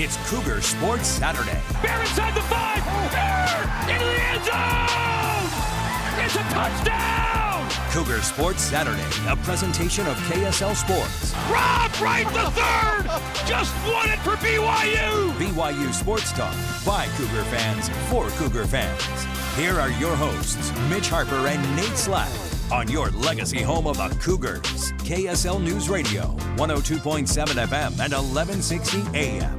It's Cougar Sports Saturday. Bear inside the 5. Bear into the end zone. It's a touchdown. Cougar Sports Saturday, a presentation of KSL Sports. Rob Wright the third just won it for BYU. BYU Sports Talk by Cougar fans for Cougar fans. Here are your hosts, Mitch Harper and Nate Slack, on your legacy home of the Cougars. KSL News Radio, 102.7 FM and 1160 AM.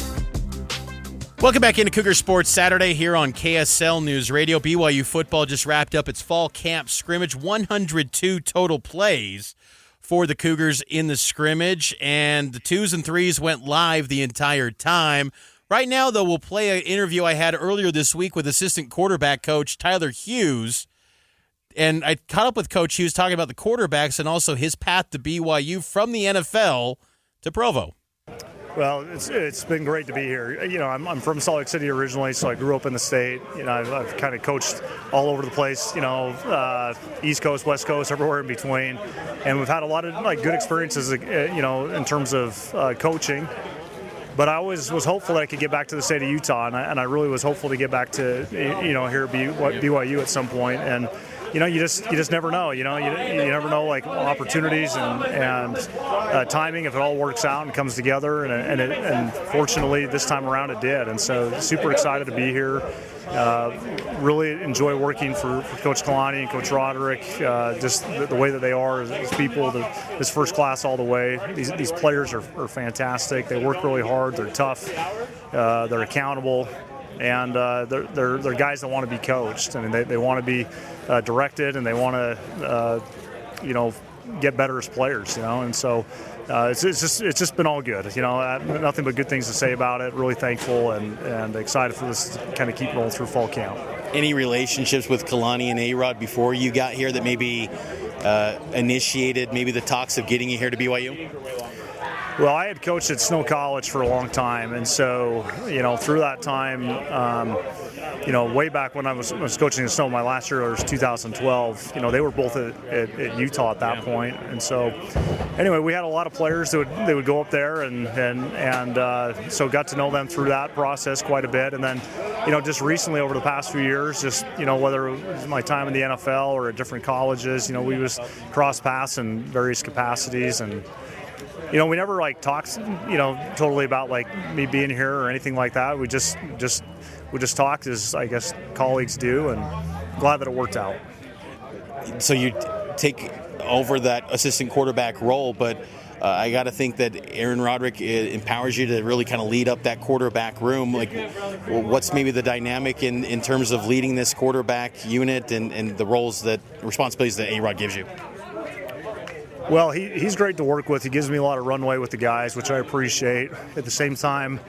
Welcome back into Cougar Sports Saturday here on KSL News Radio. BYU football just wrapped up its fall camp scrimmage, 102 total plays for the Cougars in the scrimmage, and the 2s and 3s went live the entire time. Right now, though, we'll play an interview I had earlier this week with assistant quarterback coach Tyler Hughes, and I caught up with Coach Hughes talking about the quarterbacks and also his path to BYU from the NFL to Provo. Well, it's been great to be here. You know, I'm from Salt Lake City originally, so I grew up in the state. You know, I've kind of coached all over the place, you know, East Coast, West Coast, everywhere in between. And we've had a lot of, like, good experiences, you know, in terms of coaching. But I always was hopeful that I could get back to the state of Utah, and I really was hopeful to get back to, you know, here at BYU at some point. And you know, you just never know. You know, you never know, like, opportunities and timing, if it all works out and comes together. And fortunately, this time around it did. And so, super excited to be here. Really enjoy working for Coach Kalani and Coach Roderick. Just the way that they are as people, this first class all the way. These players are fantastic. They work really hard. They're tough. They're accountable. And they're guys that want to be coached. I mean, they want to be directed, and they want to, you know, get better as players. You know, and so it's just been all good. You know, nothing but good things to say about it. Really thankful and excited for this to kind of keep rolling through fall camp. Any relationships with Kalani and A-Rod before you got here that maybe initiated maybe the talks of getting you here to BYU? Well, I had coached at Snow College for a long time, and so, you know, through that time, you know, way back when I was coaching at Snow, my last year was 2012. You know, they were both at Utah at that point, and so anyway, we had a lot of players that would go up there, and so got to know them through that process quite a bit, and then, you know, just recently over the past few years, just, you know, whether it was my time in the NFL or at different colleges, you know, we was cross paths in various capacities. And you know, we never, like, talked, you know, totally about, like, me being here or anything like that. We just talked as, I guess, colleagues do, and glad that it worked out. So you take over that assistant quarterback role, but I got to think that Aaron Roderick empowers you to really kind of lead up that quarterback room. Like, what's maybe the dynamic in terms of leading this quarterback unit and the responsibilities that A-Rod gives you? Well, he's great to work with. He gives me a lot of runway with the guys, which I appreciate. At the same time,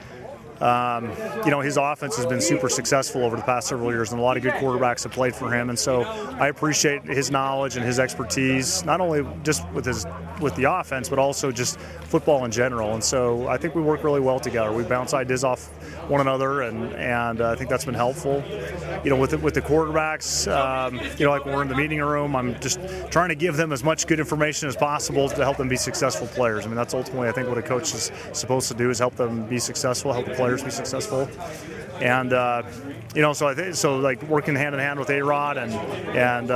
you know, his offense has been super successful over the past several years, and a lot of good quarterbacks have played for him. And so I appreciate his knowledge and his expertise, not only just with the offense, but also just football in general. And so I think we work really well together. We bounce ideas off one another, and I think that's been helpful. You know, with the quarterbacks, you know, like when we're in the meeting room, I'm just trying to give them as much good information as possible to help them be successful players. I mean, that's ultimately, I think, what a coach is supposed to do, is help them be successful, help the players be successful. And you know, so I think, so, like, working hand in hand with A-Rod and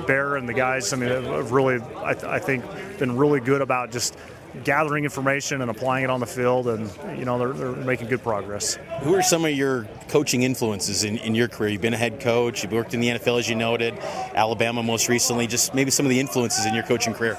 Bear and the guys, I mean, have really, I think, been really good about just gathering information and applying it on the field, and, you know, they're making good progress. Who are some of your coaching influences in your career? You've been a head coach, you've worked in the NFL, as you noted, Alabama most recently. Just maybe some of the influences in your coaching career.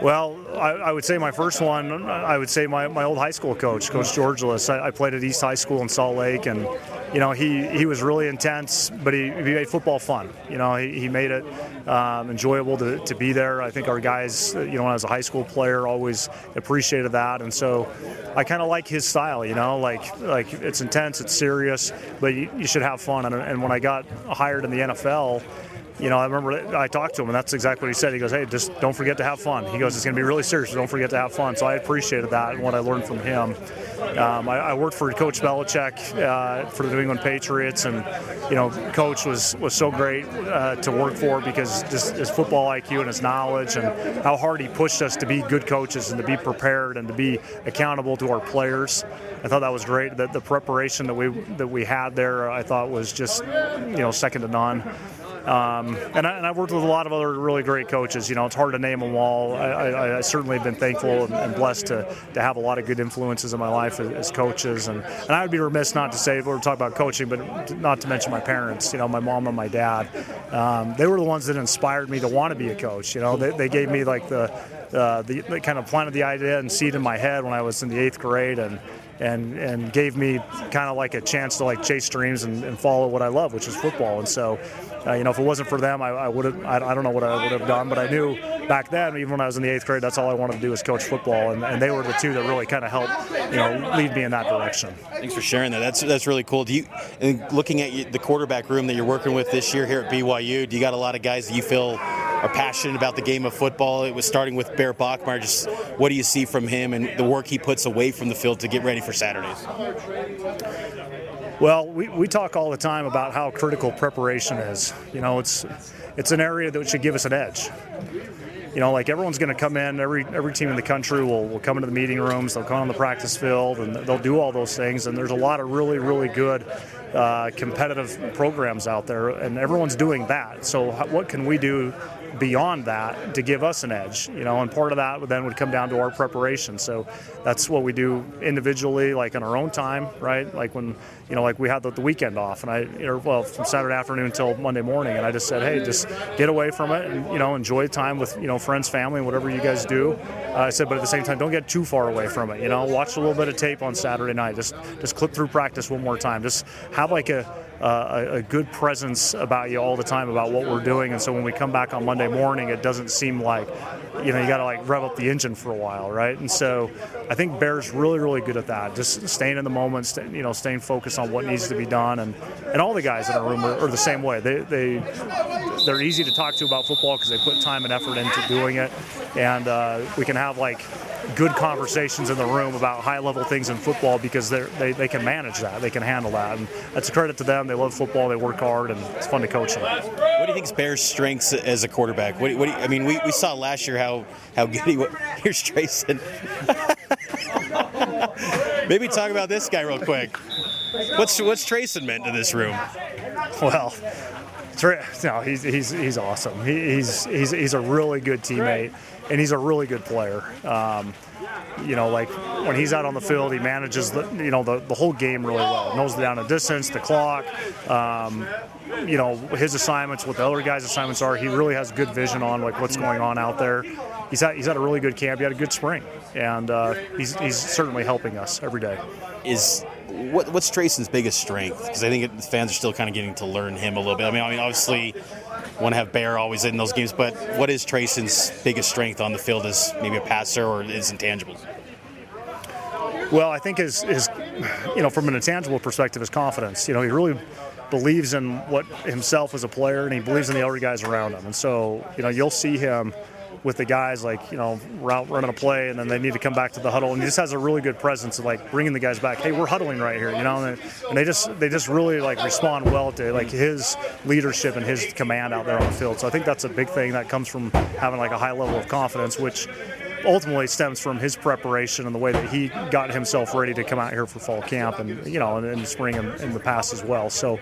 Well, I would say my first one, I would say my old high school coach, Coach Georgelis. I played at East High School in Salt Lake, and, you know, he was really intense, but he made football fun. You know, he made it enjoyable to be there. I think our guys, you know, when I was a high school player, always appreciated that, and so I kind of like his style. You know, like it's intense, it's serious, but you should have fun. And when I got hired in the NFL, I remember I talked to him, and that's exactly what he said. He goes, hey, just don't forget to have fun. He goes, it's going to be really serious, so don't forget to have fun. So I appreciated that and what I learned from him. I worked for Coach Belichick for the New England Patriots, and, Coach was so great to work for because just his football IQ and his knowledge and how hard he pushed us to be good coaches and to be prepared and to be accountable to our players. I thought that was great. The preparation that we had there, I thought was just, second to none. And I've worked with a lot of other really great coaches. It's hard to name them all. I certainly have been thankful and blessed to have a lot of good influences in my life as coaches. And I would be remiss not to say, we're talking about coaching, but not to mention my parents, my mom and my dad. They were the ones that inspired me to want to be a coach. They gave me like the kind of planted the idea and seed in my head when I was in the 8th grade and gave me kind of like a chance to like chase dreams and follow what I love, which is football. And so, if it wasn't for them, I would have. I don't know what I would have done, but I knew back then, even when I was in the 8th grade, that's all I wanted to do was coach football, and they were the two that really kind of helped, lead me in that direction. Thanks for sharing that. That's really cool. Looking at the quarterback room that you're working with this year here at BYU, do you got a lot of guys that you feel are passionate about the game of football? It was starting with Bear Bachmeier. Just what do you see from him and the work he puts away from the field to get ready for Saturdays? Well, we talk all the time about how critical preparation is. It's an area that should give us an edge. Like everyone's going to come in, every team in the country will come into the meeting rooms, they'll come on the practice field, and they'll do all those things. And there's a lot of really, really good competitive programs out there, and everyone's doing that. So what can we do beyond that to give us an edge? And part of that then would come down to our preparation. So that's what we do individually, like in our own time, right? Like when, like we had the weekend off, and from Saturday afternoon until Monday morning, and I just said, hey, just get away from it and, enjoy time with, friends, family, whatever you guys do. I said, but at the same time, don't get too far away from it. Watch a little bit of tape on Saturday night. Just clip through practice one more time. Just have like a good presence about you all the time about what we're doing, and so when we come back on Monday morning, it doesn't seem like you got to like rev up the engine for a while, right? And so I think Bear's really, really good at that, just staying in the moment, staying focused on what needs to be done, and all the guys in our room are the same way. They're easy to talk to about football because they put time and effort into doing it, and we can have like good conversations in the room about high-level things in football because they can manage that, they can handle that, and that's a credit to them. They love football, they work hard, and it's fun to coach them. What do you think is Bear's strengths as a quarterback? We saw last year how good he was. Here's Trayson. Maybe talk about this guy real quick. What's Trayson meant to this room? Well, he's awesome. He's a really good teammate, and he's a really good player. Like when he's out on the field, he manages the whole game really well. Knows the down and distance, the clock, his assignments, what the other guys' assignments are. He really has good vision on like what's going on out there. He's had a really good camp. He had a good spring, and he's certainly helping us every day. What's Trayson's biggest strength? Because I think the fans are still kind of getting to learn him a little bit. I mean, obviously, want to have Bear always in those games, but what is Trayson's biggest strength on the field as maybe a passer or his intangibles? Well, I think his from an intangible perspective, his confidence. He really believes in what himself as a player, and he believes in the other guys around him. And so, you'll see him with the guys like, running a play, and then they need to come back to the huddle, and he just has a really good presence of like bringing the guys back. Hey, we're huddling right here, and they just really like respond well to like his leadership and his command out there on the field. So I think that's a big thing that comes from having like a high level of confidence, which ultimately stems from his preparation and the way that he got himself ready to come out here for fall camp and and in the spring and in the past as well. So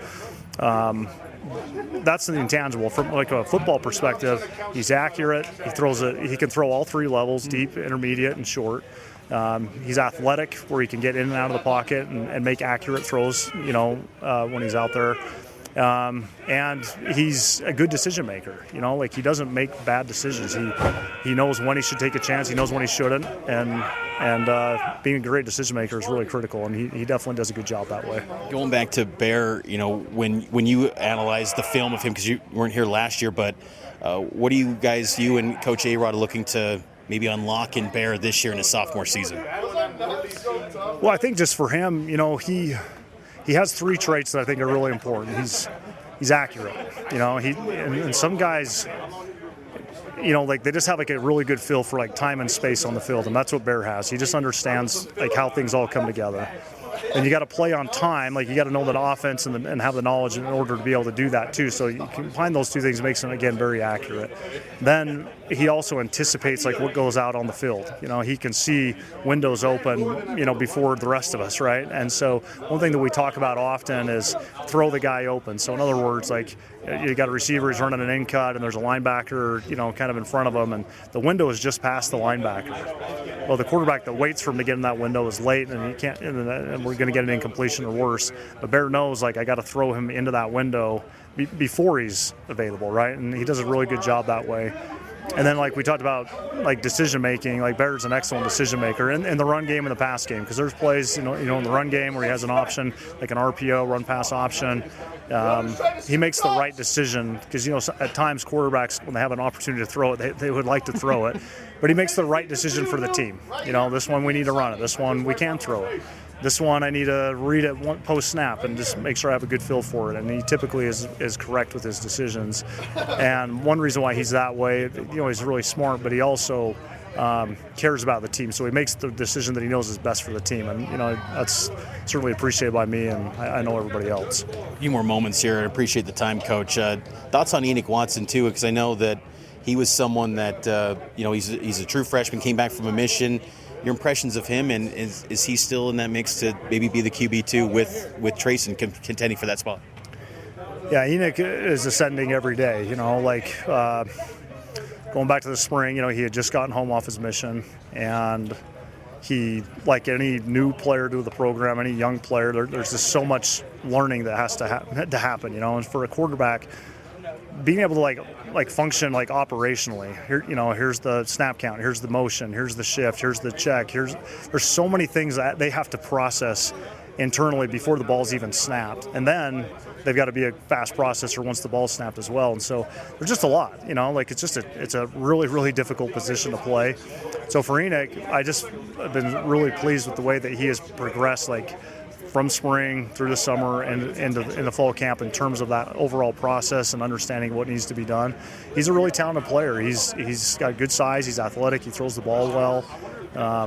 that's the intangible. From like a football perspective, he's accurate. He can throw all three levels: deep, intermediate, and short. He's athletic, where he can get in and out of the pocket and make accurate throws. When he's out there. And he's a good decision maker. Like he doesn't make bad decisions. He knows when he should take a chance. He knows when he shouldn't. And being a great decision maker is really critical. And he definitely does a good job that way. Going back to Bear, when you analyze the film of him, because you weren't here last year, but what do you and Coach A-Rod are looking to maybe unlock in Bear this year in his sophomore season? Well, I think just for him, he has three traits that I think are really important. he's accurate. You know, and some guys, you know, like they just have like a really good feel for like time and space on the field, and that's what Bear has. He just understands like how things all come together. And you got to play on time, like you got to know that offense and have the knowledge in order to be able to do that too. So you combine those two things, makes him again very accurate. Then he also anticipates like what goes out on the field. You know, he can see windows open, you know, before the rest of us, right? And so one thing that we talk about often is throw the guy open. So in other words, like you got a receiver who's running an in cut, and there's a linebacker, you know, kind of in front of him, and the window is just past the linebacker. Well, the quarterback that waits for him to get in that window is late, and you can't, and we're going to get an incompletion or worse. But Bear knows, like, I got to throw him into that window before he's available, right? And he does a really good job that way. And then, like we talked about, like decision making, like Bear's an excellent decision maker in the run game and the pass game, because there's plays, you know, in the run game where he has an option, like an RPO, run pass option. He makes the right decision, because, you know, at times quarterbacks, when they have an opportunity to throw it, they would like to throw it, but he makes the right decision for the team. You know, this one we need to run it. This one we can throw it. This one I need to read it post snap and just make sure I have a good feel for it. And he typically is correct with his decisions. And one reason why he's that way, you know, he's really smart, but he also cares about the team. So he makes the decision that he knows is best for the team. And, you know, that's certainly appreciated by me, and I know everybody else. A few more moments here. I appreciate the time, Coach. Thoughts on Enoch Watson, too, because I know that he was someone that, you know, he's a true freshman, came back from a mission. Your impressions of him, and is he still in that mix to maybe be the QB2 with Trace and contending for that spot? Yeah, Enoch is ascending every day. You know, like going back to the spring, you know, he had just gotten home off his mission, and he, like any new player to the program, any young player, there's just so much learning that has to happen. You know, and for a quarterback, being able to like function like operationally, here, you know, here's the snap count, here's the motion, here's the shift, here's the check, there's so many things that they have to process internally before the ball's even snapped, and then they've got to be a fast processor once the ball's snapped as well. And so there's just a lot, you know, like it's a really, really difficult position to play. So for Enoch, I've been really pleased with the way that he has progressed, like from spring through the summer and into the fall camp, in terms of that overall process and understanding what needs to be done. He's a really talented player. He's got good size. He's athletic. He throws the ball well.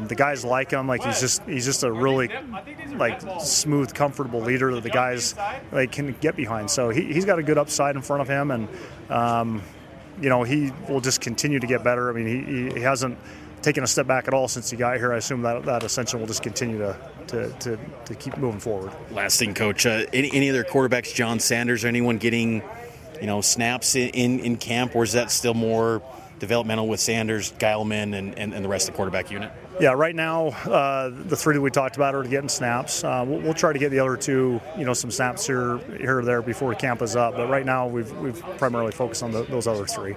The guys like him. Like he's just a really like smooth, comfortable leader that the guys like can get behind. So he's got a good upside in front of him, and you know, he will just continue to get better. I mean, he hasn't taken a step back at all since he got here. I assume that ascension will just continue to keep moving forward. Last thing, Coach, any other quarterbacks, John Sanders or anyone getting, you know, snaps in camp, or is that still more developmental with Sanders, Geilman, and the rest of the quarterback unit? Yeah, right now the three that we talked about are getting snaps. We'll try to get the other two, you know, some snaps here or there before camp is up. But right now we've primarily focused on those other three.